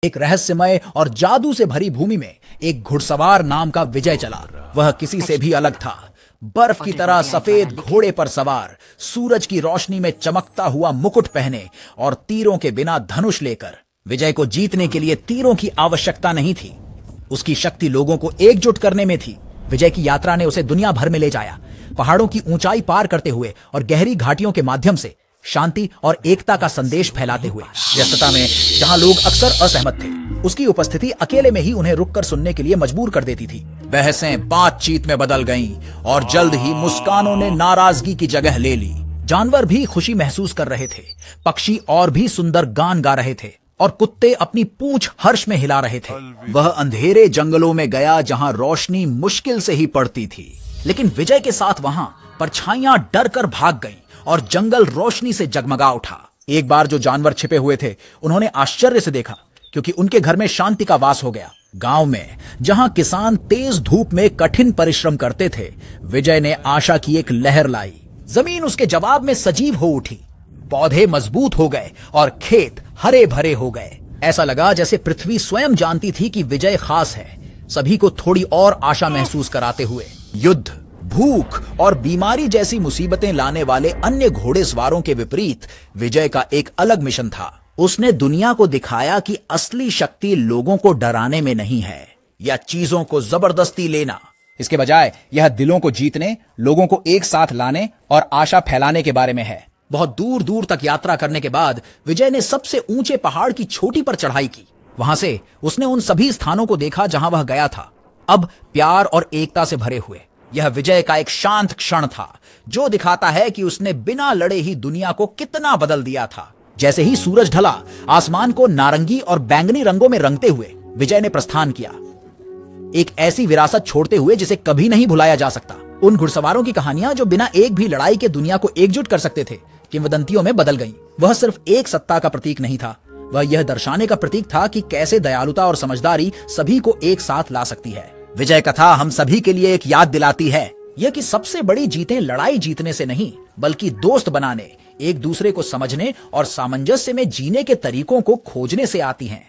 एक रहस्यमय और जादू से भरी भूमि में एक घुड़सवार नाम का विजय चला। वह किसी से भी अलग था। बर्फ की तरह सफेद घोड़े पर सवार, सूरज की रोशनी में चमकता हुआ मुकुट पहने और तीरों के बिना धनुष लेकर। विजय को जीतने के लिए तीरों की आवश्यकता नहीं थी, उसकी शक्ति लोगों को एकजुट करने में थी। विजय की यात्रा ने उसे दुनिया भर में ले जाया, पहाड़ों की ऊंचाई पार करते हुए और गहरी घाटियों के माध्यम से शांति और एकता का संदेश फैलाते हुए। व्यस्तता में जहां लोग अक्सर असहमत थे, उसकी उपस्थिति अकेले में ही उन्हें रुककर सुनने के लिए मजबूर कर देती थी। बहसें बातचीत में बदल गईं और जल्द ही मुस्कानों ने नाराजगी की जगह ले ली। जानवर भी खुशी महसूस कर रहे थे, पक्षी और भी सुंदर गान गा रहे थे और कुत्ते अपनी पूंछ हर्ष में हिला रहे थे। वह अंधेरे जंगलों में गया जहां रोशनी मुश्किल से ही पड़ती थी, लेकिन विजय के साथ वहां परछाइयां डर कर भाग गईं और जंगल रोशनी से जगमगा उठा। एक बार जो जानवर छिपे हुए थे, उन्होंने आश्चर्य से देखा, क्योंकि उनके घर में शांति का वास हो गया। गांव में जहां किसान तेज धूप में कठिन परिश्रम करते थे, विजय ने आशा की एक लहर लाई। जमीन उसके जवाब में सजीव हो उठी, पौधे मजबूत हो गए और खेत हरे भरे हो गए। ऐसा लगा जैसे पृथ्वी स्वयं जानती थी कि विजय खास है, सभी को थोड़ी और आशा महसूस कराते हुए। युद्ध, भूख और बीमारी जैसी मुसीबतें लाने वाले अन्य घोड़ेसवारों के विपरीत विजय का एक अलग मिशन था। उसने दुनिया को दिखाया कि असली शक्ति लोगों को डराने में नहीं है या चीजों को जबरदस्ती लेना। इसके बजाय यह दिलों को जीतने, लोगों को एक साथ लाने और आशा फैलाने के बारे में है। बहुत दूर दूर तक यात्रा करने के बाद विजय ने सबसे ऊंचे पहाड़ की चोटी पर चढ़ाई की। वहां से उसने उन सभी स्थानों को देखा जहां वह गया था, अब प्यार और एकता से भरे हुए। यह विजय का एक शांत क्षण था, जो दिखाता है कि उसने बिना लड़े ही दुनिया को कितना बदल दिया था। जैसे ही सूरज ढला, आसमान को नारंगी और बैंगनी रंगों में रंगते हुए विजय ने प्रस्थान किया, एक ऐसी विरासत छोड़ते हुए जिसे कभी नहीं भुलाया जा सकता। उन घुड़सवारों की कहानियां जो बिना एक भी लड़ाई के दुनिया को एकजुट कर सकते थे, किंवदंतियों में बदल गईं। वह सिर्फ एक सत्ता का प्रतीक नहीं था, वह यह दर्शाने का प्रतीक था कि कैसे दयालुता और समझदारी सभी को एक साथ ला सकती है। विजय कथा हम सभी के लिए एक याद दिलाती है, यह कि सबसे बड़ी जीतें लड़ाई जीतने से नहीं, बल्कि दोस्त बनाने, एक दूसरे को समझने और सामंजस्य में जीने के तरीकों को खोजने से आती हैं।